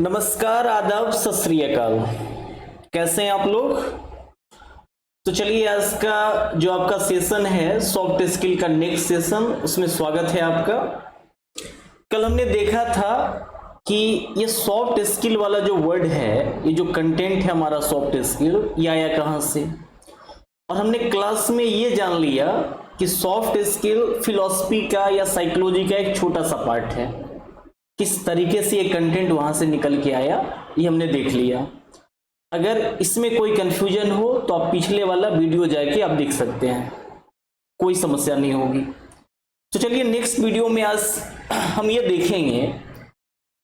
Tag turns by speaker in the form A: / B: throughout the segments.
A: नमस्कार, आदाब, सत श्री अकाल। कैसे हैं आप लोग? तो चलिए, आज का जो आपका सेशन है सॉफ्ट स्किल का नेक्स्ट सेशन, उसमें स्वागत है आपका। कल हमने देखा था कि ये सॉफ्ट स्किल वाला जो वर्ड है, ये जो कंटेंट है हमारा सॉफ्ट स्किल, ये आया कहाँ से। और हमने क्लास में ये जान लिया कि सॉफ्ट स्किल फिलॉसफी का या साइकोलॉजी का एक छोटा सा पार्ट है। किस तरीके से ये कंटेंट वहां से निकल के आया ये हमने देख लिया। अगर इसमें कोई कंफ्यूजन हो तो आप पिछले वाला वीडियो जाके आप देख सकते हैं, कोई समस्या नहीं होगी। तो चलिए, नेक्स्ट वीडियो में आज हम ये देखेंगे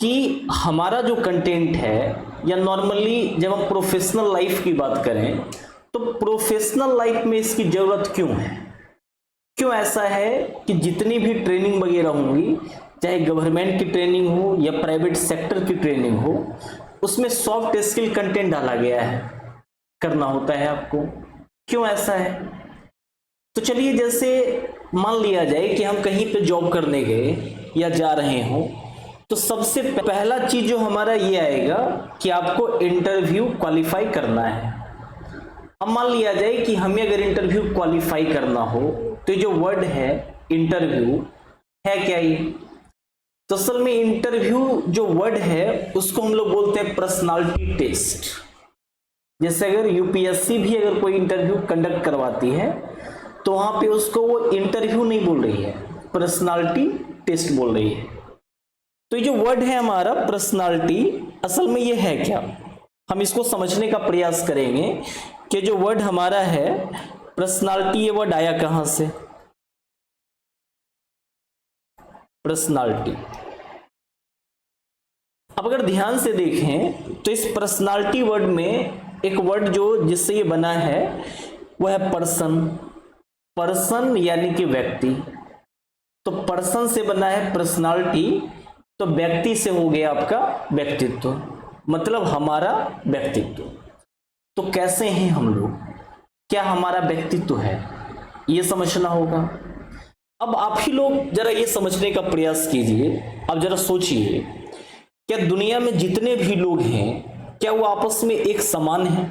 A: कि हमारा जो कंटेंट है, या नॉर्मली जब हम प्रोफेशनल लाइफ की बात करें तो प्रोफेशनल लाइफ में इसकी जरूरत क्यों है। क्यों ऐसा है कि जितनी भी ट्रेनिंग वगैरह होंगी, चाहे गवर्नमेंट की ट्रेनिंग हो या प्राइवेट सेक्टर की ट्रेनिंग हो, उसमें सॉफ्ट स्किल कंटेंट डाला गया है, करना होता है आपको। क्यों ऐसा है? तो चलिए, जैसे मान लिया जाए कि हम कहीं पे जॉब करने गए या जा रहे हो, तो सबसे पहला चीज जो हमारा ये आएगा कि आपको इंटरव्यू क्वालिफाई करना है। अब मान लिया जाए कि हमें अगर इंटरव्यू क्वालिफाई करना हो, तो जो वर्ड है इंटरव्यू है क्या ये? तो असल में इंटरव्यू जो वर्ड है उसको हम लोग बोलते हैं पर्सनालिटी टेस्ट। जैसे अगर यूपीएससी भी अगर कोई इंटरव्यू कंडक्ट करवाती है तो वहां पे उसको वो इंटरव्यू नहीं बोल रही है, पर्सनालिटी टेस्ट बोल रही है। तो ये जो वर्ड है हमारा पर्सनालिटी, असल में ये है क्या, हम इसको समझने का प्रयास करेंगे कि जो वर्ड हमारा है पर्सनालिटी, ये वर्ड आया कहां से। पर्सनालिटी, अब अगर ध्यान से देखें तो इस पर्सनालिटी वर्ड में एक वर्ड जो जिससे ये बना है वो है पर्सन। पर्सन यानी कि व्यक्ति। तो पर्सन से बना है पर्सनालिटी, तो व्यक्ति से हो गया आपका व्यक्तित्व, मतलब हमारा व्यक्तित्व। तो कैसे हैं हम लोग, क्या हमारा व्यक्तित्व है, ये समझना होगा। अब आप ही लोग जरा ये समझने का प्रयास कीजिए। अब जरा सोचिए, क्या दुनिया में जितने भी लोग हैं क्या वो आपस में एक समान हैं?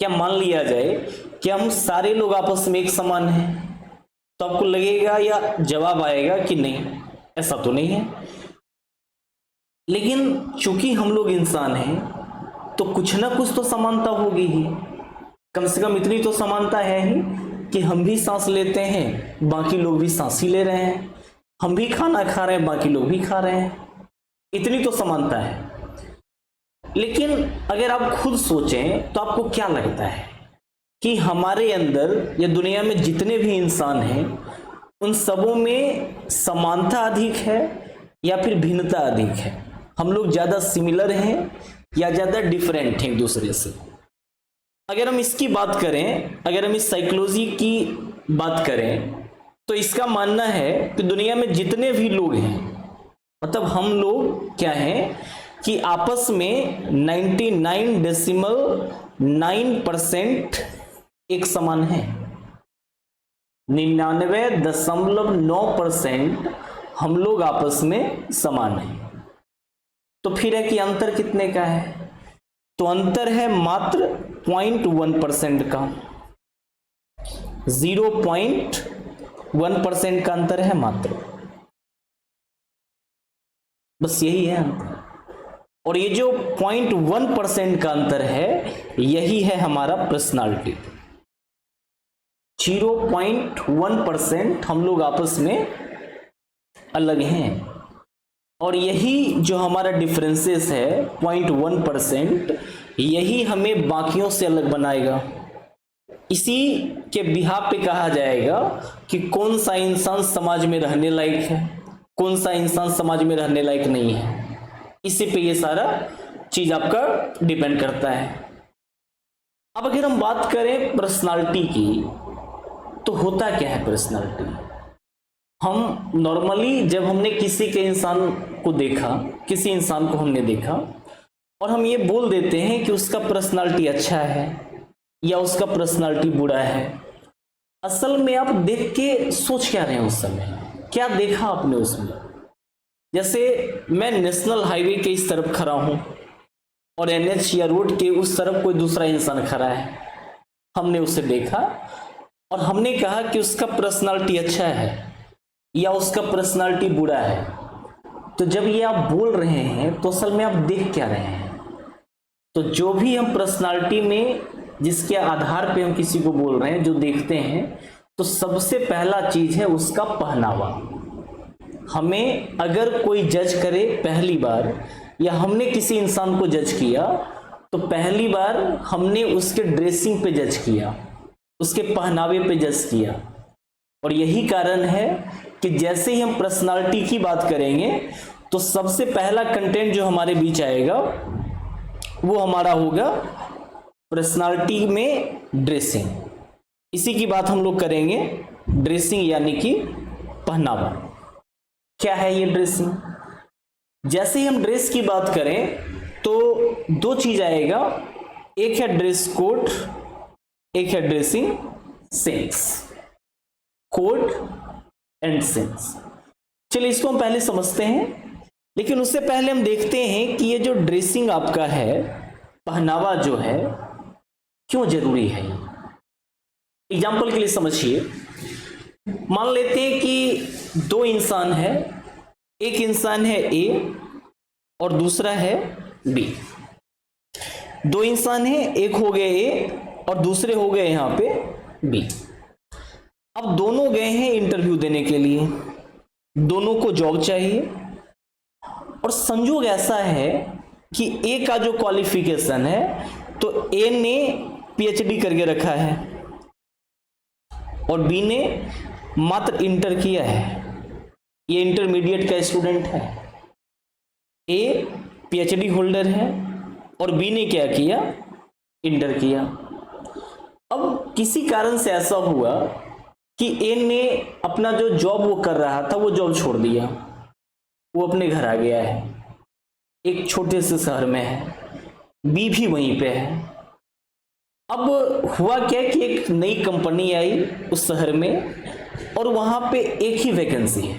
A: क्या मान लिया जाए कि हम सारे लोग आपस में एक समान हैं, तो आपको लगेगा या जवाब आएगा कि नहीं, ऐसा तो नहीं है। लेकिन चूंकि हम लोग इंसान हैं तो कुछ ना कुछ तो समानता होगी ही। कम से कम इतनी तो समानता है ही कि हम भी सांस लेते हैं, बाकी लोग भी सांस ही ले रहे हैं। हम भी खाना खा रहे हैं, बाकी लोग भी खा रहे हैं। इतनी तो समानता है। लेकिन अगर आप खुद सोचें तो आपको क्या लगता है कि हमारे अंदर या दुनिया में जितने भी इंसान हैं उन सबों में समानता अधिक है या फिर भिन्नता अधिक है? हम लोग ज्यादा सिमिलर हैं या ज्यादा डिफरेंट हैं एक दूसरे से? अगर हम इसकी बात करें, अगर हम इस साइकोलॉजी की बात करें, तो इसका मानना है कि दुनिया में जितने भी लोग हैं, मतलब हम लोग क्या हैं कि आपस में 99.9% एक समान है। 99.9% हम लोग आपस में समान हैं। तो फिर है कि अंतर कितने का है? तो अंतर है मात्र 0.1% का। 0.1% का अंतर है मात्र, बस यही है अंतर। और ये जो 0.1% का अंतर है, यही है हमारा पर्सनालिटी। 0.1% हम लोग आपस में अलग हैं, और यही जो हमारा डिफरेंसेस है 0.1%, यही हमें बाकियों से अलग बनाएगा। इसी के बिहाफ पे कहा जाएगा कि कौन सा इंसान समाज में रहने लायक है, कौन सा इंसान समाज में रहने लायक नहीं है। इसी पे ये सारा चीज आपका डिपेंड करता है। अब अगर हम बात करें पर्सनालिटी की, तो होता क्या है पर्सनालिटी? हम नॉर्मली जब हमने किसी के इंसान को देखा, किसी इंसान को हमने देखा, और हम ये बोल देते हैं कि उसका पर्सनालिटी अच्छा है या उसका पर्सनालिटी बुरा है। असल में आप देख के सोच क्या रहे हैं उस समय, क्या देखा आपने उसमें? जैसे मैं नेशनल हाईवे के इस तरफ खड़ा हूं और एनएच या रोड के उस तरफ कोई दूसरा इंसान खड़ा है, हमने उसे देखा और हमने कहा कि उसका पर्सनालिटी अच्छा है या उसका पर्सनालिटी बुरा है। तो जब ये आप बोल रहे हैं तो असल में आप देख क्या रहे हैं? तो जो भी हम पर्सनालिटी में जिसके आधार पे हम किसी को बोल रहे हैं, जो देखते हैं, तो सबसे पहला चीज है उसका पहनावा। हमें अगर कोई जज करे पहली बार, या हमने किसी इंसान को जज किया, तो पहली बार हमने उसके ड्रेसिंग पे जज किया, उसके पहनावे पे जज किया। और यही कारण है कि जैसे ही हम पर्सनालिटी की बात करेंगे तो सबसे पहला कंटेंट जो हमारे बीच आएगा वो हमारा होगा पर्सनालिटी में ड्रेसिंग। इसी की बात हम लोग करेंगे, ड्रेसिंग यानी कि पहनावा। क्या है ये ड्रेसिंग? जैसे ही हम ड्रेस की बात करें तो दो चीज आएगा, एक है ड्रेस कोड, एक है dressing sense. Code and sense, चलिए इसको हम पहले समझते हैं। लेकिन उससे पहले हम देखते हैं कि ये जो ड्रेसिंग आपका है, पहनावा जो है, क्यों जरूरी है। एग्जाम्पल के लिए समझिए, मान लेते हैं कि दो इंसान है, एक इंसान है ए और दूसरा है बी। दो इंसान है, एक हो गए ए और दूसरे हो गए यहां पे बी। अब दोनों गए हैं इंटरव्यू देने के लिए, दोनों को जॉब चाहिए और संयोग ऐसा है कि ए का जो क्वालिफिकेशन है, तो ए ने पीएचडी करके रखा है और बी ने मात्र इंटर किया है, ये इंटरमीडिएट का स्टूडेंट है। ए पीएचडी होल्डर है और बी ने क्या किया, इंटर किया। अब किसी कारण से ऐसा हुआ कि ए ने अपना जो जॉब वो कर रहा था वो जॉब छोड़ दिया, वो अपने घर आ गया है, एक छोटे से शहर में है, बी भी वहीं पे है। अब हुआ क्या कि एक नई कंपनी आई उस शहर में और वहां पे एक ही वैकेंसी है,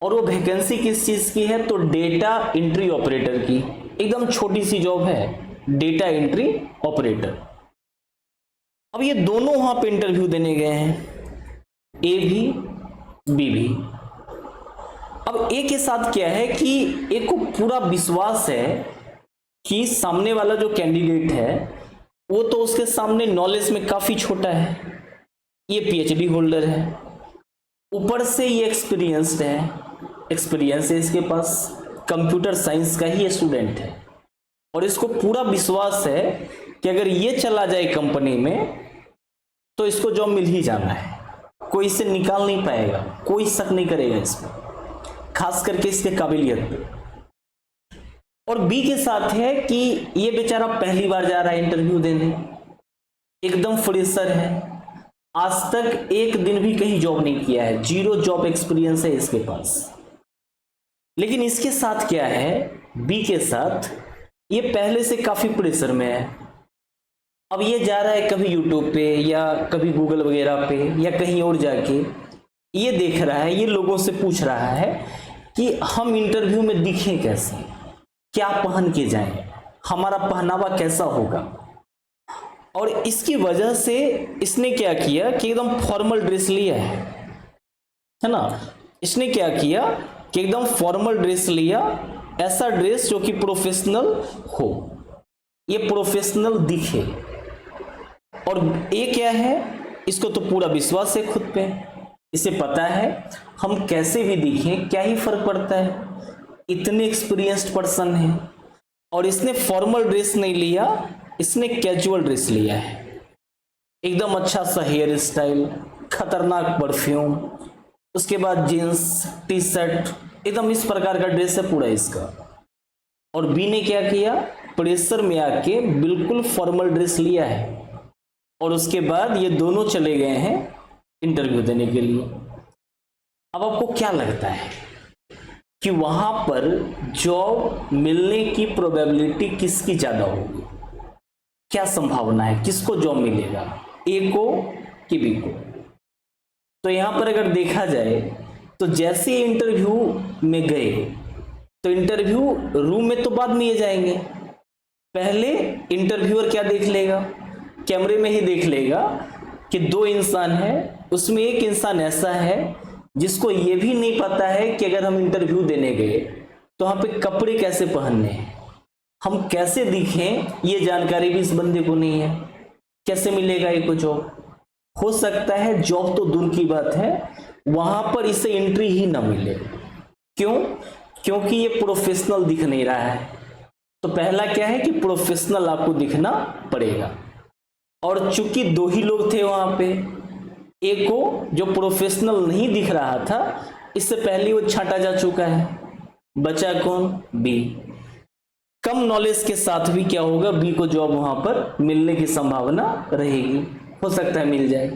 A: और वो वैकेंसी किस चीज की है, तो डेटा एंट्री ऑपरेटर की। एकदम छोटी सी जॉब है, डेटा एंट्री ऑपरेटर। अब ये दोनों वहां पे इंटरव्यू देने गए हैं, ए भी बी भी। अब ए के साथ क्या है कि ए को पूरा विश्वास है कि सामने वाला जो कैंडिडेट है वो तो उसके सामने नॉलेज में काफी छोटा है, ये पीएचडी होल्डर है, ऊपर से ये एक्सपीरियंस्ड है, एक्सपीरियंस है इसके पास, कंप्यूटर साइंस का ही स्टूडेंट है, और इसको पूरा विश्वास है कि अगर ये चला जाए कंपनी में तो इसको जॉब मिल ही जाना है, कोई इसे निकाल नहीं पाएगा, कोई शक नहीं करेगा इसमें, खास करके इसके काबिलियत पे। और बी के साथ है कि ये बेचारा पहली बार जा रहा है इंटरव्यू देने, एकदम फ्रेशर है, आज तक एक दिन भी कहीं जॉब नहीं किया है, जीरो जॉब एक्सपीरियंस है इसके पास। लेकिन इसके साथ क्या है, बी के साथ, ये पहले से काफी प्रेशर में है। अब ये जा रहा है कभी यूट्यूब पे या कभी गूगल वगैरह पे या कहीं और जाके ये देख रहा है, ये लोगों से पूछ रहा है कि हम इंटरव्यू में दिखें कैसे, क्या पहन के जाएं, हमारा पहनावा कैसा होगा। और इसकी वजह से इसने क्या किया कि एकदम फॉर्मल ड्रेस लिया है ना। इसने क्या किया कि एकदम फॉर्मल ड्रेस लिया, ऐसा ड्रेस जो कि प्रोफेशनल हो, ये प्रोफेशनल दिखे। और ये क्या है, इसको तो पूरा विश्वास है खुद पे, इसे पता है हम कैसे भी दिखें क्या ही फर्क पड़ता है, इतने एक्सपीरियंस्ड पर्सन है। और इसने फॉर्मल ड्रेस नहीं लिया, इसने कैजुअल ड्रेस लिया है, एकदम अच्छा सा हेयर स्टाइल, खतरनाक परफ्यूम, उसके बाद जींस टी शर्ट, एकदम इस प्रकार का ड्रेस है पूरा इसका। और बी ने क्या किया, प्रेशर में आके बिल्कुल फॉर्मल ड्रेस लिया है, और उसके बाद ये दोनों चले गए हैं इंटरव्यू देने के लिए। अब आपको क्या लगता है कि वहां पर जॉब मिलने की प्रोबेबिलिटी किसकी ज्यादा होगी, क्या संभावना है, किसको जॉब मिलेगा, ए को कि बी को? तो यहां पर अगर देखा जाए तो जैसे इंटरव्यू में गए तो इंटरव्यू रूम में तो बाद में ये जाएंगे, पहले इंटरव्यूअर क्या देख लेगा, कैमरे में ही देख लेगा कि दो इंसान है, उसमें एक इंसान ऐसा है जिसको ये भी नहीं पता है कि अगर हम इंटरव्यू देने गए तो वहां पे कपड़े कैसे पहनने हैं, हम कैसे दिखें, ये जानकारी भी इस बंदे को नहीं है। कैसे मिलेगा एक जॉब? हो सकता है जॉब तो दूर की बात है, वहां पर इसे एंट्री ही ना मिले। क्यों? क्योंकि ये प्रोफेशनल दिख नहीं रहा है। तो पहला क्या है कि प्रोफेशनल आपको दिखना पड़ेगा। और चूंकि दो ही लोग थे वहां पे, एक को जो प्रोफेशनल नहीं दिख रहा था, इससे पहले वो छांटा जा चुका है, बचा कौन? बी। कम नॉलेज के साथ भी क्या होगा, बी को जॉब वहां पर मिलने की संभावना रहेगी, हो सकता है मिल जाए।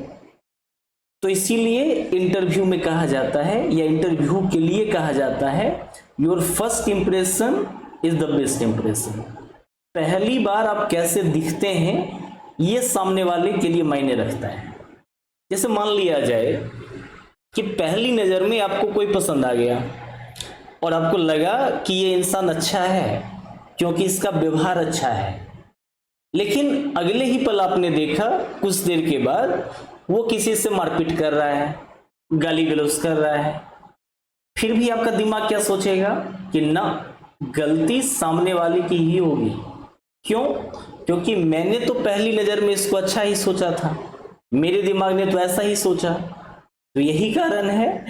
A: तो इसीलिए इंटरव्यू में कहा जाता है, या इंटरव्यू के लिए कहा जाता है, your first impression is the best impression. पहली बार आप कैसे दिखते हैं ये सामने वाले के लिए मायने रखता है। जैसे मान लिया जाए कि पहली नजर में आपको कोई पसंद आ गया और आपको लगा कि ये इंसान अच्छा है क्योंकि इसका व्यवहार अच्छा है, लेकिन अगले ही पल आपने देखा कुछ देर के बाद वो किसी से मारपीट कर रहा है, गाली गलौज कर रहा है, फिर भी आपका दिमाग क्या सोचेगा कि ना, गलती सामने वाले की ही होगी। क्यों? क्योंकि मैंने तो पहली नजर में इसको अच्छा ही सोचा था, मेरे दिमाग ने तो ऐसा ही सोचा। तो यही कारण है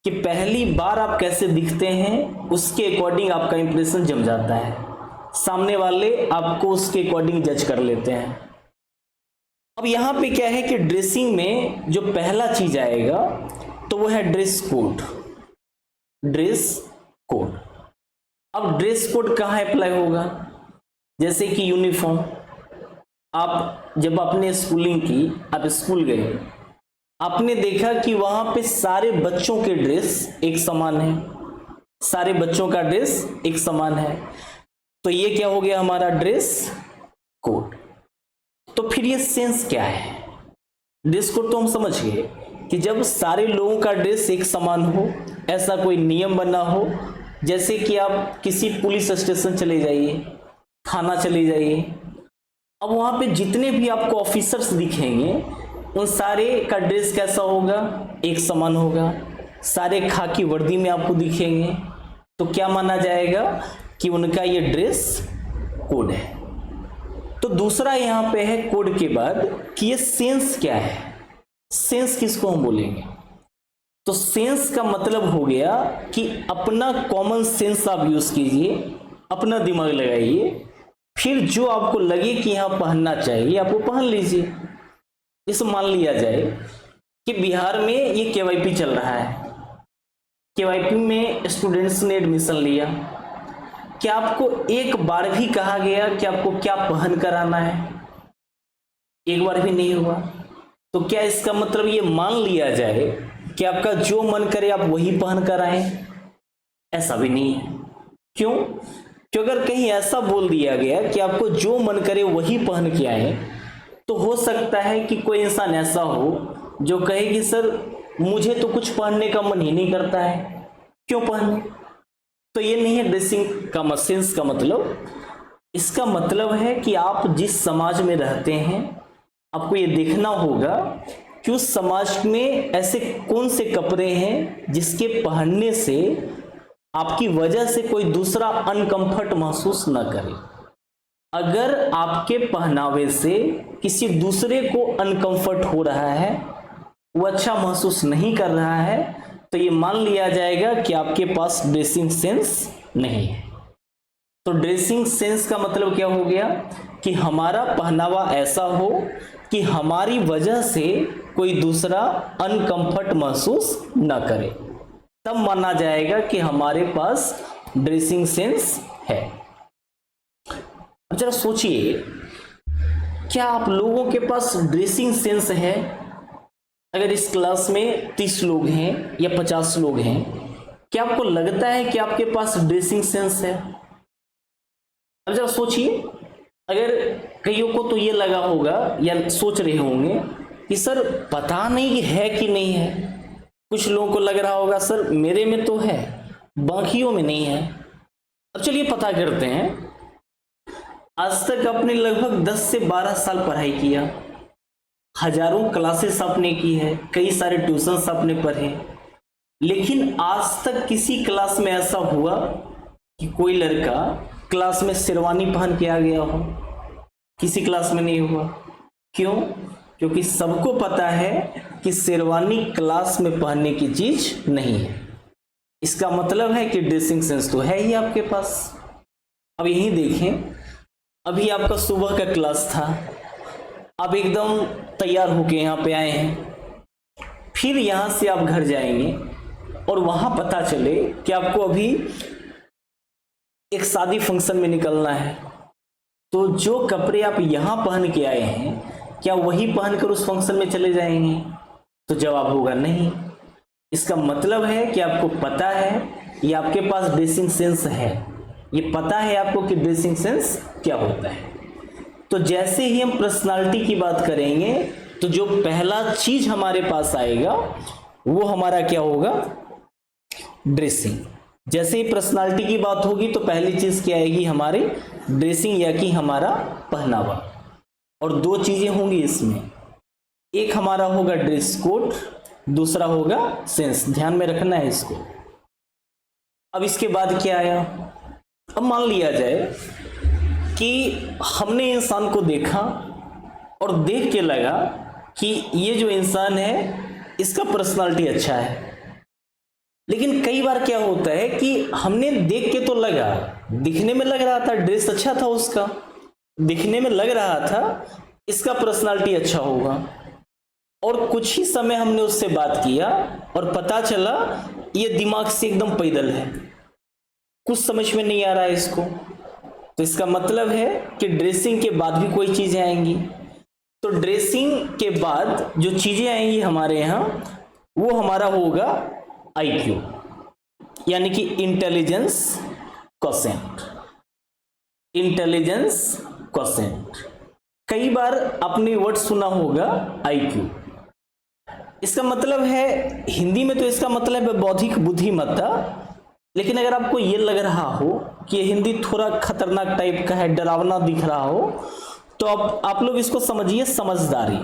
A: कि पहली बार आप कैसे दिखते हैं उसके अकॉर्डिंग आपका इंप्रेशन जम जाता है, सामने वाले आपको उसके अकॉर्डिंग जज कर लेते हैं। अब यहां पे क्या है कि ड्रेसिंग में जो पहला चीज आएगा तो वो है ड्रेस कोड। Dress code. अब ड्रेस कोड कहाँ अप्लाई होगा? जैसे कि यूनिफॉर्म, आप जब आपने स्कूलिंग की, आप स्कूल गए, आपने देखा कि वहां पे सारे बच्चों के ड्रेस एक समान है, सारे बच्चों का ड्रेस एक समान है, तो ये क्या हो गया हमारा ड्रेस कोड। तो फिर ये सेंस क्या है? ड्रेस कोड तो हम समझ गए कि जब सारे लोगों का ड्रेस एक समान हो, ऐसा कोई नियम बना हो, जैसे कि आप किसी पुलिस स्टेशन चले जाइए, थाना चले जाइए, अब वहां पे जितने भी आपको ऑफिसर्स दिखेंगे उन सारे का ड्रेस कैसा होगा? एक समान होगा, सारे खाकी वर्दी में आपको दिखेंगे, तो क्या माना जाएगा कि उनका ये ड्रेस कोड है। तो दूसरा यहां पे है कोड के बाद कि ये सेंस क्या है। सेंस किसको हम बोलेंगे? तो सेंस का मतलब हो गया कि अपना कॉमन सेंस आप यूज कीजिए, अपना दिमाग लगाइए, फिर जो आपको लगे कि यहां पहनना चाहिए आप वो पहन लीजिए। इस मान लिया जाए कि बिहार में ये केवाईपी चल रहा है, केवाईपी में स्टूडेंट्स ने एडमिशन लिया, क्या आपको एक बार भी कहा गया कि आपको क्या पहन कर आना है? एक बार भी नहीं हुआ। तो क्या इसका मतलब ये मान लिया जाए कि आपका जो मन करे आप वही पहन कर आए? ऐसा भी नहीं है। क्यों? क्योंकि अगर कहीं ऐसा बोल दिया गया कि आपको जो मन करे वही पहन के आए, तो हो सकता है कि कोई इंसान ऐसा हो जो कहे कि सर मुझे तो कुछ पहनने का मन ही नहीं करता है, क्यों पहने? तो ये नहीं है ड्रेसिंग का सेंस का मतलब। इसका मतलब है कि आप जिस समाज में रहते हैं आपको ये देखना होगा कि उस समाज में ऐसे कौन से कपड़े हैं जिसके पहनने से आपकी वजह से कोई दूसरा अनकंफर्ट महसूस न करे। अगर आपके पहनावे से किसी दूसरे को अनकंफर्ट हो रहा है, वो अच्छा महसूस नहीं कर रहा है, तो ये मान लिया जाएगा कि आपके पास ड्रेसिंग सेंस नहीं है। तो ड्रेसिंग सेंस का मतलब क्या हो गया कि हमारा पहनावा ऐसा हो कि हमारी वजह से कोई दूसरा अनकंफर्ट महसूस न करे, तब माना जाएगा कि हमारे पास ड्रेसिंग सेंस है। अब जरा सोचिए, क्या आप लोगों के पास ड्रेसिंग सेंस है? अगर इस क्लास में 30 लोग हैं या 50 लोग हैं, क्या आपको लगता है कि आपके पास ड्रेसिंग सेंस है? अब जरा सोचिए, अगर कईयों को तो ये लगा होगा या सोच रहे होंगे कि सर पता नहीं है कि नहीं है, कुछ लोगों को लग रहा होगा सर मेरे में तो है, बाकियों में नहीं है। अब चलिए पता करते हैं। आज तक आपने लगभग 10 से 12 साल पढ़ाई किया, हजारों क्लासेस आपने की है, कई सारे ट्यूशंस आपने पढ़े, लेकिन आज तक किसी क्लास में ऐसा हुआ कि कोई लड़का क्लास में शेरवानी पहन के आ गया हो? किसी क्लास में नहीं हुआ। क्यों? क्योंकि सबको पता है कि शेरवानी क्लास में पहनने की चीज नहीं है। इसका मतलब है कि ड्रेसिंग सेंस तो है ही आपके पास। अब यही देखें, अभी आपका सुबह का क्लास था, आप एकदम तैयार होके यहाँ पे आए हैं, फिर यहाँ से आप घर जाएंगे और वहां पता चले कि आपको अभी एक शादी फंक्शन में निकलना है, तो जो कपड़े आप यहां पहन के आए हैं क्या वही पहनकर उस फंक्शन में चले जाएंगे? तो जवाब होगा नहीं। इसका मतलब है कि आपको पता है, ये आपके पास ड्रेसिंग सेंस है, ये पता है आपको कि ड्रेसिंग सेंस क्या होता है। तो जैसे ही हम पर्सनालिटी की बात करेंगे तो जो पहला चीज हमारे पास आएगा वो हमारा क्या होगा? ड्रेसिंग। जैसे ही पर्सनालिटी की बात होगी तो पहली चीज क्या आएगी? हमारी ड्रेसिंग या कि हमारा पहनावा। और दो चीजें होंगी इसमें, एक हमारा होगा ड्रेस कोड, दूसरा होगा सेंस। ध्यान में रखना है इसको। अब इसके बाद क्या आया? अब मान लिया जाए कि हमने इंसान को देखा और देख के लगा कि ये जो इंसान है इसका पर्सनालिटी अच्छा है, लेकिन कई बार क्या होता है कि हमने देख के तो लगा, दिखने में लग रहा था ड्रेस अच्छा था उसका, दिखने में लग रहा था इसका पर्सनालिटी अच्छा होगा, और कुछ ही समय हमने उससे बात किया और पता चला ये दिमाग से एकदम पैदल है, कुछ समझ में नहीं आ रहा है इसको। तो इसका मतलब है कि ड्रेसिंग के बाद भी कोई चीजें आएंगी। तो ड्रेसिंग के बाद जो चीजें आएंगी हमारे यहां वो हमारा होगा IQ, यानी कि इंटेलिजेंस क्वोशिएंट। इंटेलिजेंस क्वोशिएंट, कई बार आपने वर्ड सुना होगा IQ। इसका मतलब है, हिंदी में तो इसका मतलब है बौद्धिक बुद्धिमत्ता, लेकिन अगर आपको ये लग रहा हो कि ये हिंदी थोड़ा खतरनाक टाइप का है, डरावना दिख रहा हो, तो आप लोग इसको समझिए समझदारी।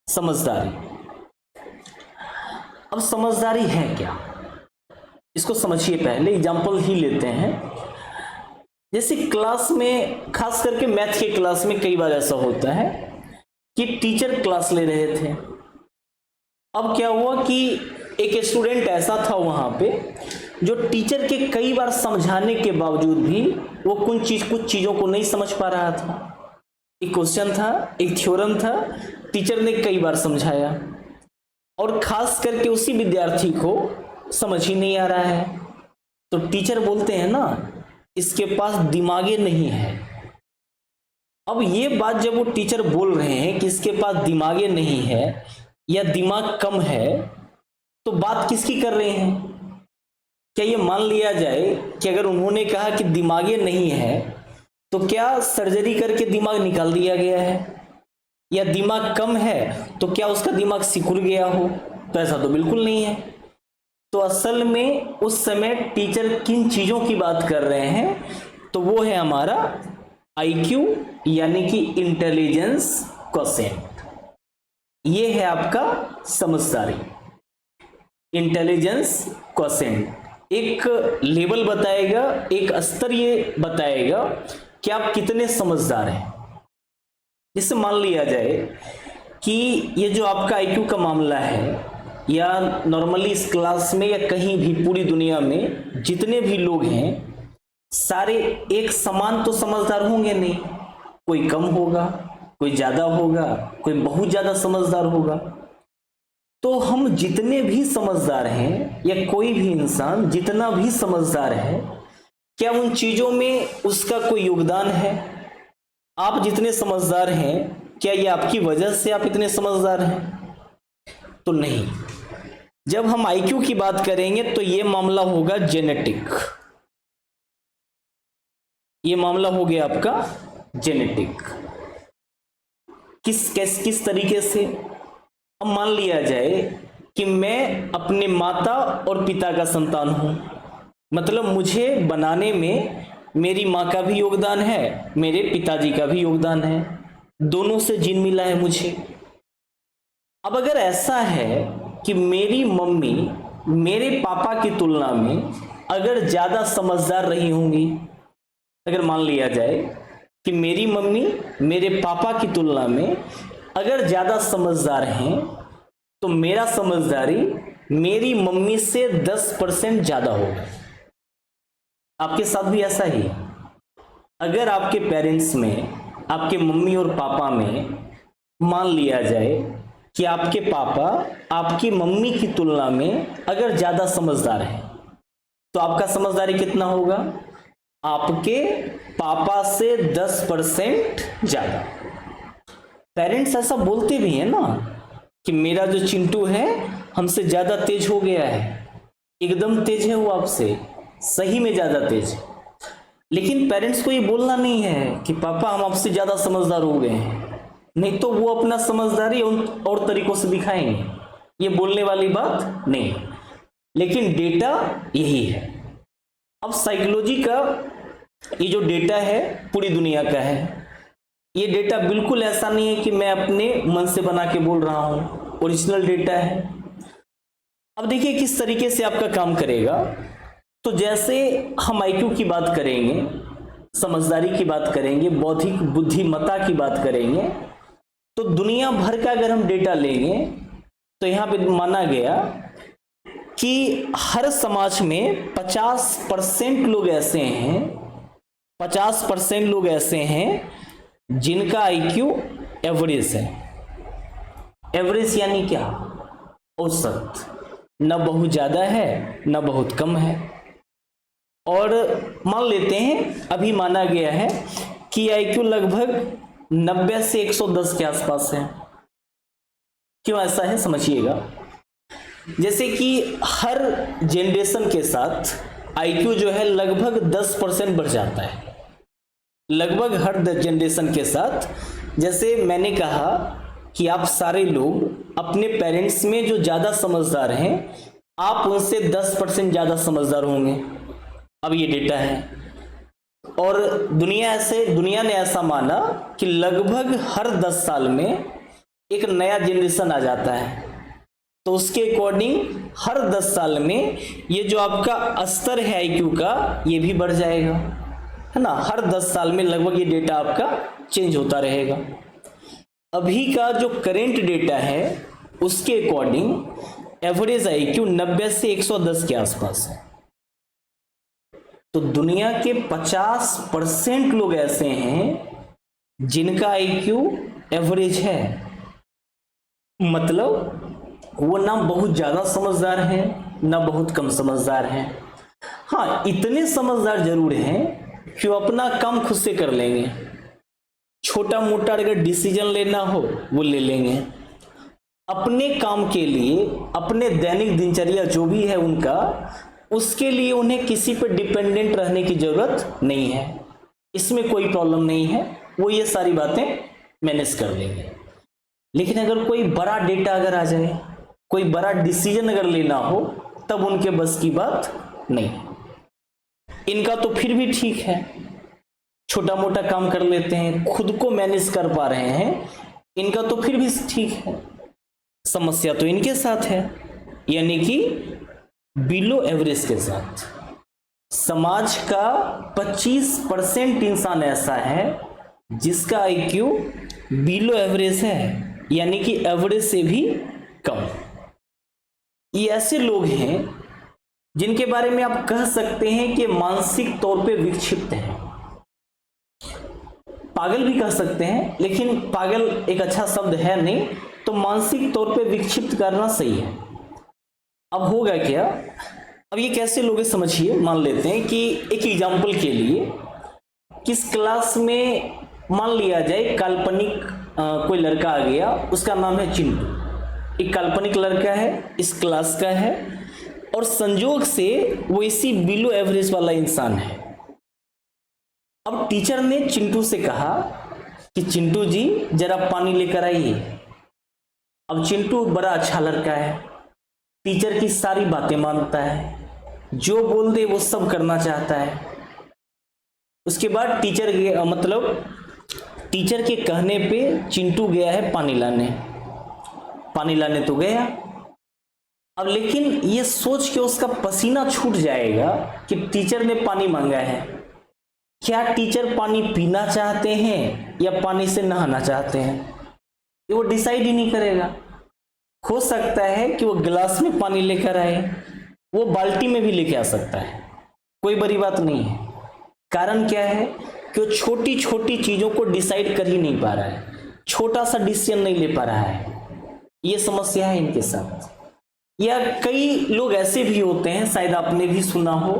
A: समझदारी। अब समझदारी है क्या, इसको समझिए। पहले एग्जांपल ही लेते हैं। जैसे क्लास में, खास करके मैथ के क्लास में कई बार ऐसा होता है कि टीचर क्लास ले रहे थे। अब क्या हुआ कि एक स्टूडेंट ऐसा था वहां पे जो टीचर के कई बार समझाने के बावजूद भी वो कुछ चीजों को नहीं समझ पा रहा था। एक क्वेश्चन था, एक थ्योरम था, टीचर ने कई बार समझाया और खास करके उसी विद्यार्थी को समझ ही नहीं आ रहा है। तो टीचर बोलते हैं ना, इसके पास दिमागे नहीं है। अब ये बात जब वो टीचर बोल रहे हैं कि इसके पास दिमागे नहीं है या दिमाग कम है, तो बात किसकी कर रहे हैं? क्या ये मान लिया जाए कि अगर उन्होंने कहा कि दिमागे नहीं है तो क्या सर्जरी करके दिमाग निकाल दिया गया है? या दिमाग कम है तो क्या उसका दिमाग सिकुड़ गया हो? तो ऐसा तो बिल्कुल नहीं है। तो असल में उस समय टीचर किन चीजों की बात कर रहे हैं? तो वो है हमारा IQ, यानी कि इंटेलिजेंस क्वोशिएंट। ये है आपका समझदारी, इंटेलिजेंस क्वोशिएंट। एक लेवल बताएगा, एक स्तर ये बताएगा कि आप कितने समझदार हैं। जैसे मान लिया जाए कि ये जो आपका IQ का मामला है, या नॉर्मली इस क्लास में या कहीं भी पूरी दुनिया में जितने भी लोग हैं सारे एक समान तो समझदार होंगे नहीं, कोई कम होगा, कोई ज्यादा होगा, कोई बहुत ज्यादा समझदार होगा। तो हम जितने भी समझदार हैं या कोई भी इंसान जितना भी समझदार है, क्या उन चीजों में उसका कोई योगदान है? आप जितने समझदार हैं क्या ये आपकी वजह से आप इतने समझदार हैं? तो नहीं। जब हम IQ की बात करेंगे तो ये मामला होगा जेनेटिक। ये मामला हो गया आपका जेनेटिक। किस तरीके से? अब मान लिया जाए कि मैं अपने माता और पिता का संतान हूं, मतलब मुझे बनाने में मेरी माँ का भी योगदान है, मेरे पिताजी का भी योगदान है, दोनों से जीन मिला है मुझे। अब अगर ऐसा है कि मेरी मम्मी मेरे पापा की तुलना में अगर ज्यादा समझदार रही होंगी, अगर मान लिया जाए कि मेरी मम्मी मेरे पापा की तुलना में अगर ज्यादा समझदार हैं, तो मेरा समझदारी मेरी मम्मी से 10% ज्यादा होगा। आपके साथ भी ऐसा ही है। अगर आपके पेरेंट्स में, आपके मम्मी और पापा में मान लिया जाए कि आपके पापा आपकी मम्मी की तुलना में अगर ज्यादा समझदार हैं, तो आपका समझदारी कितना होगा? आपके पापा से 10% ज्यादा। पेरेंट्स ऐसा बोलते भी हैं ना कि मेरा जो चिंटू है हमसे ज्यादा तेज हो गया है, एकदम तेज है वो आपसे, सही में ज्यादा तेज। लेकिन पेरेंट्स को ये बोलना नहीं है कि पापा हम आपसे ज्यादा समझदार हो गए हैं, नहीं तो वो अपना समझदारी और तरीकों से दिखाएंगे, ये बोलने वाली बात नहीं। लेकिन डेटा यही है। अब साइकोलॉजी का ये जो डेटा है पूरी दुनिया का है। ये डेटा बिल्कुल ऐसा नहीं है कि मैं अपने मन से बना के बोल रहा हूं, ओरिजिनल डेटा है। अब देखिए किस तरीके से आपका काम करेगा। तो जैसे हम आईक्यू की बात करेंगे, समझदारी की बात करेंगे, बौद्धिक बुद्धिमत्ता की बात करेंगे, तो दुनिया भर का अगर हम डेटा लेंगे तो यहां पे माना गया कि हर समाज में 50% लोग ऐसे हैं, 50% लोग ऐसे हैं जिनका आईक्यू एवरेज है। एवरेज यानी क्या? औसत, न बहुत ज्यादा है न बहुत कम है। और मान लेते हैं अभी माना गया है कि आईक्यू लगभग 90 से 110 के आसपास है। क्यों ऐसा है समझिएगा। जैसे कि हर जनरेशन के साथ आईक्यू जो है लगभग 10% बढ़ जाता है, लगभग हर जनरेशन के साथ। जैसे मैंने कहा कि आप सारे लोग अपने पेरेंट्स में जो ज्यादा समझदार हैं, आप उनसे 10% ज्यादा समझदार होंगे। अब ये डेटा है। और दुनिया ने ऐसा माना कि लगभग हर 10 साल में एक नया जनरेशन आ जाता है, तो उसके अकॉर्डिंग हर 10 साल में ये जो आपका स्तर है आईक्यू का, ये भी बढ़ जाएगा, है ना। हर 10 साल में लगभग ये डेटा आपका चेंज होता रहेगा। अभी का जो करेंट डेटा है उसके अकॉर्डिंग एवरेज आईक्यू 90 से 110 के आसपास है। तो दुनिया के 50% लोग ऐसे हैं जिनका आईक्यू एवरेज है, मतलब वो ना बहुत ज्यादा समझदार हैं ना बहुत कम समझदार हैं। हाँ, इतने समझदार जरूर हैं कि वो अपना काम खुद से कर लेंगे, छोटा मोटा अगर डिसीजन लेना हो वो ले लेंगे। अपने काम के लिए, अपने दैनिक दिनचर्या जो भी है उनका, उसके लिए उन्हें किसी पर डिपेंडेंट रहने की जरूरत नहीं है। इसमें कोई प्रॉब्लम नहीं है, वो ये सारी बातें मैनेज कर लेंगे। लेकिन अगर कोई बड़ा डेटा अगर आ जाए, कोई बड़ा डिसीजन अगर लेना हो, तब उनके बस की बात नहीं। इनका तो फिर भी ठीक है, छोटा मोटा काम कर लेते हैं, खुद को मैनेज कर पा रहे हैं, इनका तो फिर भी ठीक है। समस्या तो इनके साथ है, यानी कि बिलो एवरेज के साथ। समाज का 25% इंसान ऐसा है जिसका आईक्यू बिलो एवरेज है, यानी कि एवरेज से भी कम। ये ऐसे लोग हैं जिनके बारे में आप कह सकते हैं कि मानसिक तौर पे विक्षिप्त हैं। पागल भी कह सकते हैं, लेकिन पागल एक अच्छा शब्द है नहीं, तो मानसिक तौर पे विक्षिप्त करना सही है। अब होगा क्या, अब ये कैसे लोग समझिए। मान लेते हैं कि एक एग्जाम्पल के लिए, किस क्लास में मान लिया जाए काल्पनिक कोई लड़का आ गया, उसका नाम है चिंटू। एक काल्पनिक लड़का है, इस क्लास का है, और संजोग से वो इसी बिलो एवरेज वाला इंसान है। अब टीचर ने चिंटू से कहा कि चिंटू जी जरा पानी लेकर आइए। अब चिंटू बड़ा अच्छा लड़का है, टीचर की सारी बातें मानता है, जो बोल दे वो सब करना चाहता है। उसके बाद टीचर के कहने पे चिंटू गया है पानी लाने तो गया। अब लेकिन ये सोच के उसका पसीना छूट जाएगा कि टीचर ने पानी मांगा है। क्या टीचर पानी पीना चाहते हैं या पानी से नहाना चाहते हैं, ये वो डिसाइड ही नहीं करेगा। हो सकता है कि वो गिलास में पानी लेकर आए, वो बाल्टी में भी लेके आ सकता है, कोई बड़ी बात नहीं है। कारण क्या है कि वो छोटी छोटी चीजों को डिसाइड कर ही नहीं पा रहा है, छोटा सा डिसीजन नहीं ले पा रहा है। ये समस्या है इनके साथ। या कई लोग ऐसे भी होते हैं, शायद आपने भी सुना हो,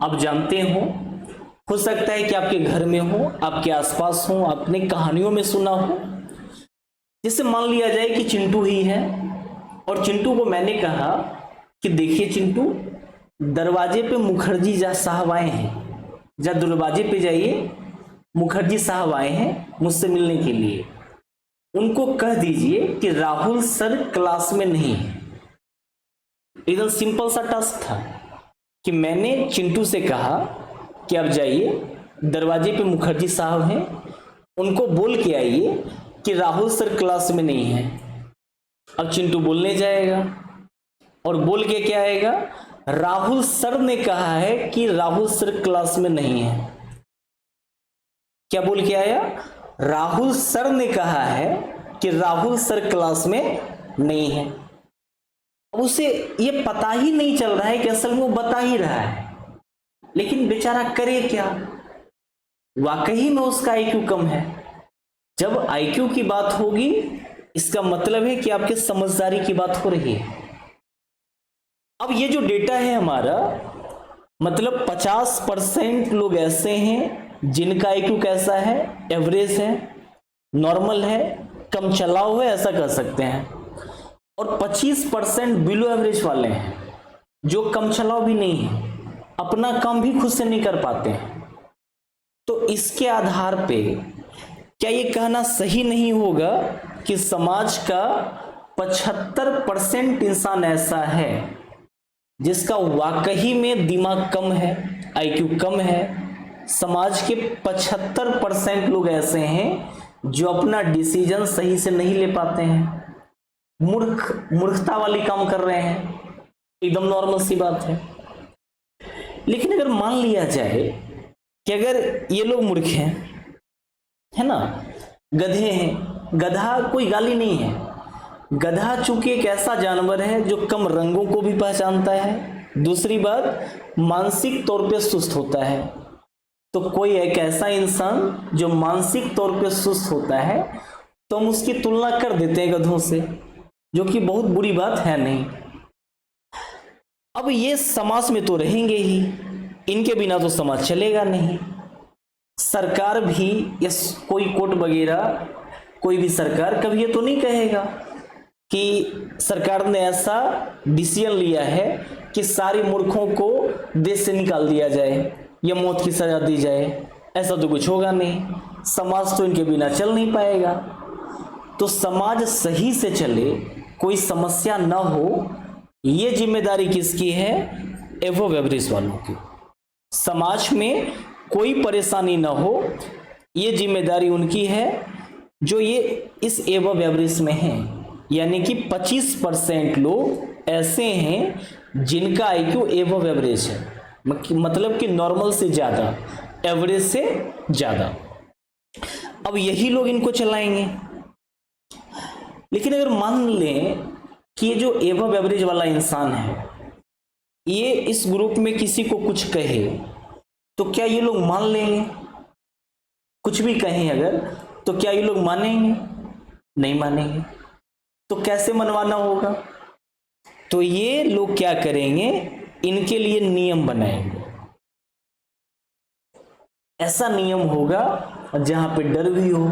A: आप जानते हो सकता है कि आपके घर में हो, आपके आसपास हो, आपने कहानियों में सुना हो। जैसे मान लिया जाए कि चिंटू ही है और चिंटू को मैंने कहा कि देखिए चिंटू, दरवाजे पे मुखर्जी साहब आए हैं, जा दरवाजे पे जाइए, मुखर्जी साहब आए हैं मुझसे मिलने के लिए, उनको कह दीजिए कि राहुल सर क्लास में नहीं है। एकदम सिंपल सा टास्क था कि मैंने चिंटू से कहा कि आप जाइए, दरवाजे पे मुखर्जी साहब हैं, उनको बोल के आइए कि राहुल सर क्लास में नहीं है। अब चिंटू बोलने जाएगा और बोल के क्या आएगा, राहुल सर ने कहा है कि राहुल सर क्लास में नहीं है। क्या बोल के आया, राहुल सर ने कहा है कि राहुल सर क्लास में नहीं है। अब उसे ये पता ही नहीं चल रहा है कि असल में वो बता ही रहा है, लेकिन बेचारा करे क्या, वाकई में उसका आईक्यू कम है। जब आईक्यू की बात होगी इसका मतलब है कि आपके समझदारी की बात हो रही है। अब ये जो डेटा है हमारा, मतलब 50% लोग ऐसे हैं जिनका आईक्यू कैसा है, एवरेज है, नॉर्मल है, कम चलाओ है, ऐसा कह सकते हैं। और 25% बिलो एवरेज वाले हैं जो कम चलाओ भी नहीं है, अपना काम भी खुद से नहीं कर पाते हैं। तो इसके आधार पे क्या ये कहना सही नहीं होगा कि समाज का 75% इंसान ऐसा है जिसका वाकई में दिमाग कम है, आईक्यू कम है। समाज के 75% लोग ऐसे हैं जो अपना डिसीजन सही से नहीं ले पाते हैं, मूर्खता वाली काम कर रहे हैं, एकदम नॉर्मल सी बात है। लेकिन अगर मान लिया जाए कि अगर ये लोग मूर्ख हैं, है ना, गधे हैं, गधा कोई गाली नहीं है, गधा चूंकि एक ऐसा जानवर है जो कम रंगों को भी पहचानता है, दूसरी बात मानसिक तौर पे सुस्त होता है। तो कोई एक ऐसा इंसान जो मानसिक तौर पे सुस्त होता है तो हम उसकी तुलना कर देते हैं गधों से, जो कि बहुत बुरी बात है नहीं। अब ये समाज में तो रहेंगे ही, इनके बिना तो समाज चलेगा नहीं। सरकार भी या कोई कोर्ट वगैरह, कोई भी सरकार कभी ये तो नहीं कहेगा कि सरकार ने ऐसा डिसीजन लिया है कि सारे मूर्खों को देश से निकाल दिया जाए या मौत की सजा दी जाए, ऐसा तो कुछ होगा नहीं। समाज तो इनके बिना चल नहीं पाएगा। तो समाज सही से चले, कोई समस्या ना हो, ये जिम्मेदारी किसकी है, एवो एवरेज वालों की। समाज में कोई परेशानी ना हो, ये जिम्मेदारी उनकी है जो ये इस एवो एवरेज में हैं। यानी कि 25% लोग ऐसे हैं जिनका आईक्यू एवो एवरेज है, मतलब कि नॉर्मल से ज्यादा, एवरेज से ज्यादा। अब यही लोग इनको चलाएंगे। लेकिन अगर मान लें कि ये जो एवो एवरेज वाला इंसान है, ये इस ग्रुप में किसी को कुछ कहे तो क्या ये लोग मान लेंगे? कुछ भी कहें अगर, तो क्या ये लोग मानेंगे? नहीं मानेंगे। तो कैसे मनवाना होगा? तो ये लोग क्या करेंगे, इनके लिए नियम बनाएंगे। ऐसा नियम होगा जहां पे डर भी हो,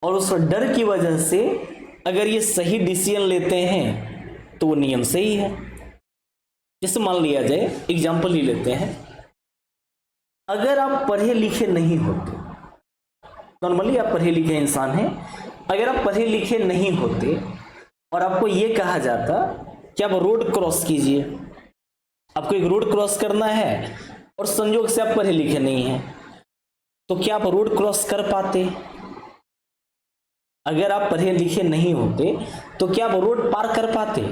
A: और उस डर की वजह से अगर ये सही डिसीजन लेते हैं तो वो नियम सही है। जैसे मान लिया जाए, एग्जाम्पल ही लेते हैं, अगर आप पढ़े लिखे नहीं होते, नॉर्मली आप पढ़े लिखे इंसान हैं, अगर आप पढ़े लिखे नहीं होते और आपको ये कहा जाता कि आप रोड क्रॉस कीजिए, आपको एक रोड क्रॉस करना है और संयोग से आप पढ़े लिखे नहीं हैं, तो क्या आप रोड क्रॉस कर पाते? अगर आप पढ़े लिखे नहीं होते तो क्या आप रोड पार कर पाते?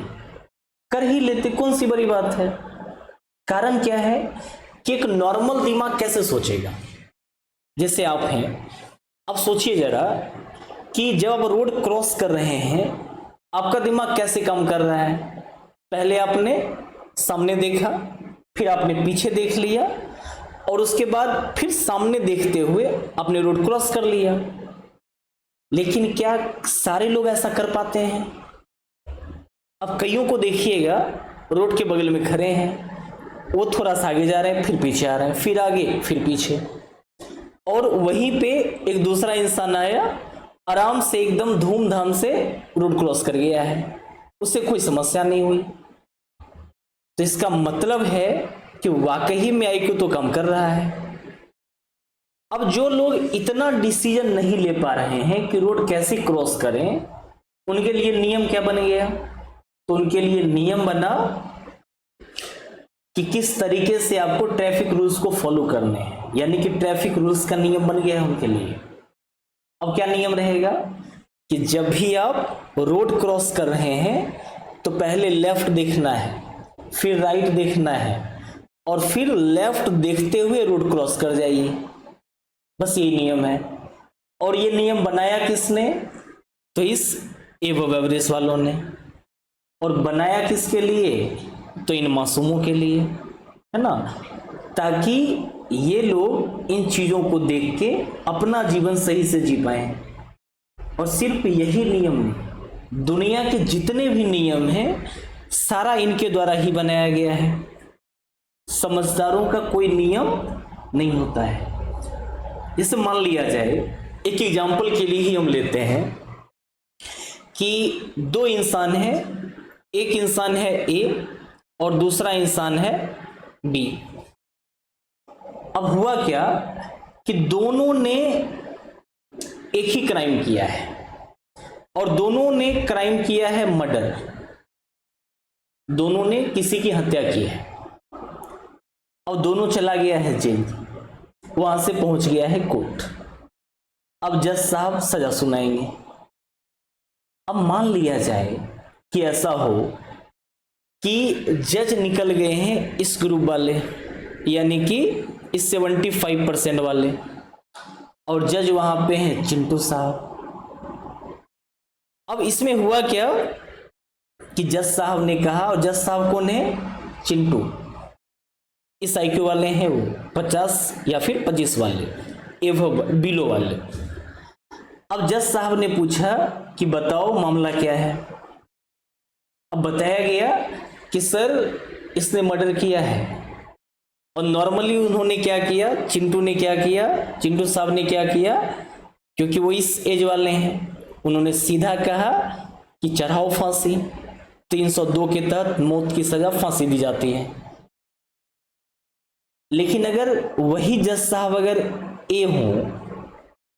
A: कर ही लेते, कौन सी बड़ी बात है। कारण क्या है कि एक नॉर्मल दिमाग कैसे सोचेगा? जैसे आप हैं, अब सोचिए जरा कि जब आप रोड क्रॉस कर रहे हैं आपका दिमाग कैसे काम कर रहा है? पहले आपने सामने देखा, फिर आपने पीछे देख लिया और उसके बाद फिर सामने देखते हुए आपने रोड क्रॉस कर लिया। लेकिन क्या सारे लोग ऐसा कर पाते हैं? अब कईयों को देखिएगा, रोड के बगल में खड़े हैं, वो थोड़ा सा आगे जा रहे हैं, फिर पीछे आ रहे हैं, फिर आगे, फिर पीछे, और वहीं पे एक दूसरा इंसान आया, आराम से एकदम धूमधाम से रोड क्रॉस कर गया है, उससे कोई समस्या नहीं हुई। तो इसका मतलब है कि वाकई में आईक्यू तो कम कर रहा है। अब जो लोग इतना डिसीजन नहीं ले पा रहे हैं कि रोड कैसे क्रॉस करें, उनके लिए नियम क्या बन गया? तो उनके लिए नियम बना कि किस तरीके से आपको ट्रैफिक रूल्स को फॉलो करने हैं, यानी कि ट्रैफिक रूल्स का नियम बन गया है उनके लिए। अब क्या नियम रहेगा कि जब भी आप रोड क्रॉस कर रहे हैं तो पहले लेफ्ट देखना है, फिर राइट देखना है और फिर लेफ्ट देखते हुए रोड क्रॉस कर जाइए। बस ये नियम है। और ये नियम बनाया किसने? तो इस एबव एवरेज वालों ने। और बनाया किसके लिए? तो इन मासूमों के लिए, है ना, ताकि ये लोग इन चीजों को देख के अपना जीवन सही से जी पाए। और सिर्फ यही नियम नहीं, दुनिया के जितने भी नियम हैं सारा इनके द्वारा ही बनाया गया है। समझदारों का कोई नियम नहीं होता है। जैसे मान लिया जाए, एक एग्जाम्पल के लिए ही हम लेते हैं कि दो इंसान हैं, एक इंसान है ए और दूसरा इंसान है बी। अब हुआ क्या कि दोनों ने एक ही क्राइम किया है और दोनों ने क्राइम किया है मर्डर, दोनों ने किसी की हत्या की है। अब दोनों चला गया है जेल, वहां से पहुंच गया है कोर्ट। अब जज साहब सजा सुनाएंगे। अब मान लिया जाए कि ऐसा हो कि जज निकल गए हैं इस ग्रुप वाले, यानी कि इस 75% वाले, और जज वहां पे हैं चिंटू साहब। अब इसमें हुआ क्या कि जज साहब ने कहा, और जज साहब कौन है? चिंटू। इस आईक्यू वाले हैं वो 50 या फिर 25 वाले, एवो बिलो वाले। अब जज साहब ने पूछा कि बताओ मामला क्या है। अब बताया गया कि सर इसने मर्डर किया है। और नॉर्मली उन्होंने क्या किया, चिंटू ने क्या किया, चिंटू साहब ने क्या किया, क्योंकि वो इस एज वाले हैं, उन्होंने सीधा कहा कि चढ़ाओ फांसी। 302 के तहत मौत की सजा फांसी दी जाती है। लेकिन अगर वही जज साहब अगर ए हों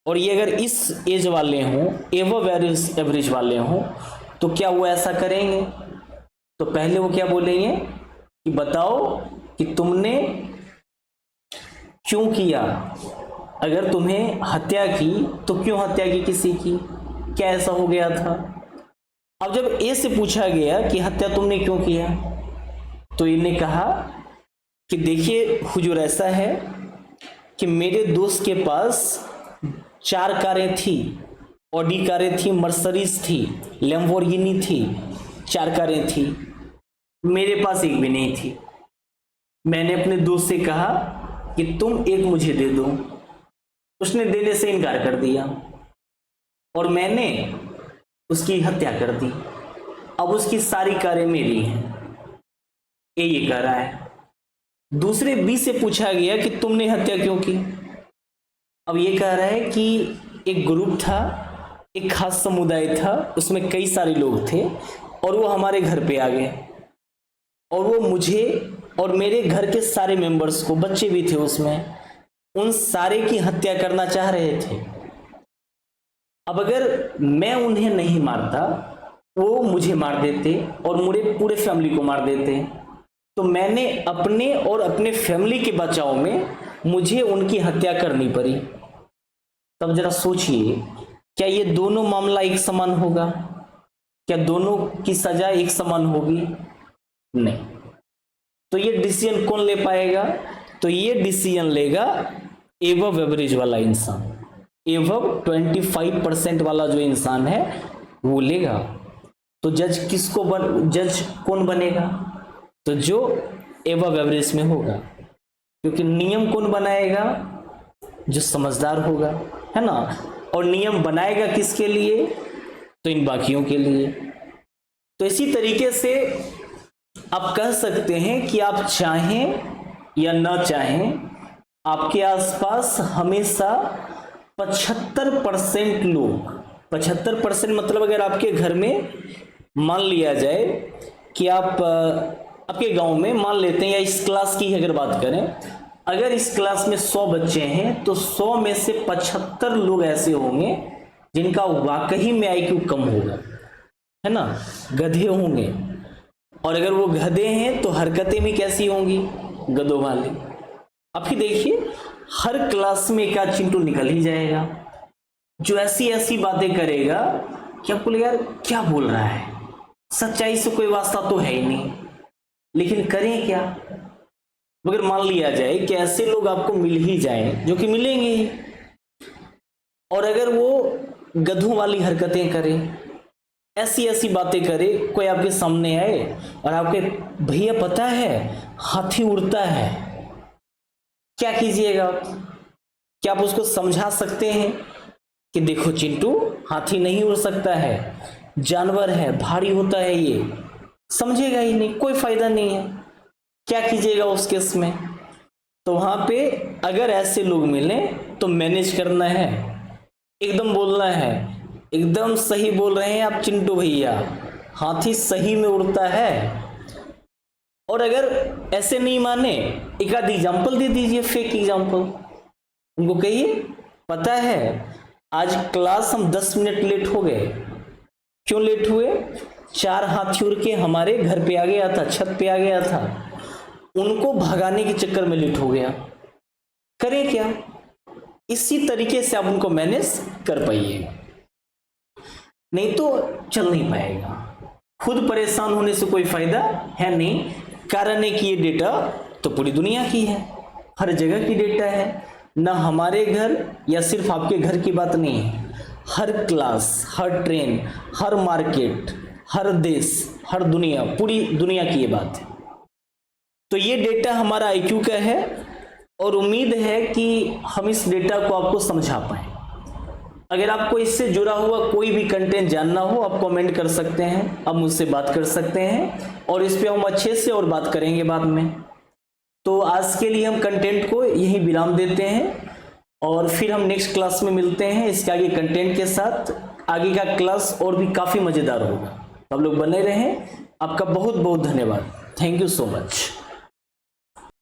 A: और ये अगर इस एज वाले हों, एवव एवरेज वाले हों, तो क्या वो ऐसा करेंगे? तो पहले वो क्या बोलेंगे कि बताओ कि तुमने क्यों किया, अगर तुम्हें हत्या की तो क्यों हत्या की किसी की, क्या ऐसा हो गया था। अब जब ए से पूछा गया कि हत्या तुमने क्यों किया, तो इन्हें कहा कि देखिए हुजूर, ऐसा है कि मेरे दोस्त के पास 4 कारें थी, ऑडी कारें थी, मर्सिडीज थी, लैम्बोर्गिनी थी, 4 कारें थी, मेरे पास एक भी नहीं थी। मैंने अपने दोस्त से कहा कि तुम एक मुझे दे दो, उसने देने से इनकार कर दिया और मैंने उसकी हत्या कर दी। अब उसकी सारी कारें मेरी हैं, ये कह रहा है। दूसरे बी से पूछा गया कि तुमने हत्या क्यों की। अब ये कह रहा है कि एक ग्रुप था, एक खास समुदाय था, उसमें कई सारे लोग थे और वो हमारे घर पे आ गए और वो मुझे और मेरे घर के सारे मेंबर्स को, बच्चे भी थे उसमें, उन सारे की हत्या करना चाह रहे थे। अब अगर मैं उन्हें नहीं मारता वो मुझे मार देते और मेरे पूरे फैमिली को मार देते, तो मैंने अपने और अपने फैमिली के बचाव में मुझे उनकी हत्या करनी पड़ी। तब जरा सोचिए, क्या ये दोनों मामला एक समान होगा? क्या दोनों की सजा एक समान होगी? नहीं। तो ये डिसीजन कौन ले पाएगा? तो ये डिसीजन लेगा एबव एवरेज वाला इंसान, एबव 25% वाला जो इंसान है वो लेगा। तो जज जज कौन बनेगा? तो जो एबव एवरेज में होगा, क्योंकि नियम कौन बनाएगा? जो समझदार होगा, है ना। और नियम बनाएगा किसके लिए? तो इन बाकियों के लिए। तो इसी तरीके से आप कह सकते हैं कि आप चाहें या ना चाहें, आपके आसपास हमेशा 75% लोग, 75% मतलब अगर आपके घर में मान लिया जाए कि आप आपके गांव में मान लेते हैं, या इस क्लास की अगर बात करें, अगर इस क्लास में 100 बच्चे हैं तो 100 में से 75 लोग ऐसे होंगे जिनका वाकई में IQ कम होगा, है ना, गधे होंगे। और अगर वो गधे हैं तो हरकतें भी कैसी होंगी? गधों वाली। अब ही देखिए, हर क्लास में एक आध चिंटू निकल ही जाएगा जो ऐसी ऐसी बातें करेगा कि आपको लगेगा यार क्या बोल रहा है, सच्चाई से कोई वास्ता तो है ही नहीं। लेकिन करें क्या? मगर मान लिया जाए कि ऐसे लोग आपको मिल ही जाएं, जो कि मिलेंगे ही, और अगर वो गधों वाली हरकतें करें, ऐसी ऐसी बातें करे, कोई आपके सामने आए और आपके भैया पता है हाथी उड़ता है, क्या कीजिएगा आप? क्या आप उसको समझा सकते हैं कि देखो चिंटू, हाथी नहीं उड़ सकता है, जानवर है, भारी होता है ये? समझेगा ही नहीं, कोई फायदा नहीं है। क्या कीजिएगा उस केस में? तो वहां पे अगर ऐसे लोग मिले तो मैनेज करना है, एकदम बोलना है, एकदम सही बोल रहे हैं आप चिंटू भैया, हाथी सही में उड़ता है। और अगर ऐसे नहीं माने, एक आध एग्जाम्पल दे दीजिए, फेक एग्जाम्पल। उनको कहिए पता है आज क्लास हम 10 मिनट लेट हो गए। क्यों लेट हुए? 4 हाथी उड़ के हमारे घर पे आ गया था, छत पे आ गया था, उनको भगाने के चक्कर में लेट हो गया। करें क्या? इसी तरीके से आप उनको मैनेज कर पाइएगा, नहीं तो चल नहीं पाएगा। खुद परेशान होने से कोई फायदा है नहीं। कारण है कि ये डेटा तो पूरी दुनिया की है, हर जगह की डेटा है, ना हमारे घर या सिर्फ आपके घर की बात नहीं है। हर क्लास, हर ट्रेन, हर मार्केट, हर देश, हर दुनिया, पूरी दुनिया की ये बात है। तो ये डेटा हमारा IQ का है और उम्मीद है कि हम इस डेटा को आपको समझा पाए। अगर आपको इससे जुड़ा हुआ कोई भी कंटेंट जानना हो, आप कमेंट कर सकते हैं, आप मुझसे बात कर सकते हैं और इस पे हम अच्छे से और बात करेंगे बाद में। तो आज के लिए हम कंटेंट को यहीं विराम देते हैं और फिर हम नेक्स्ट क्लास में मिलते हैं इसके आगे कंटेंट के साथ। आगे का क्लास और भी काफ़ी मज़ेदार होगा, तो आप लोग बने रहें। आपका बहुत बहुत धन्यवाद। Thank you so much.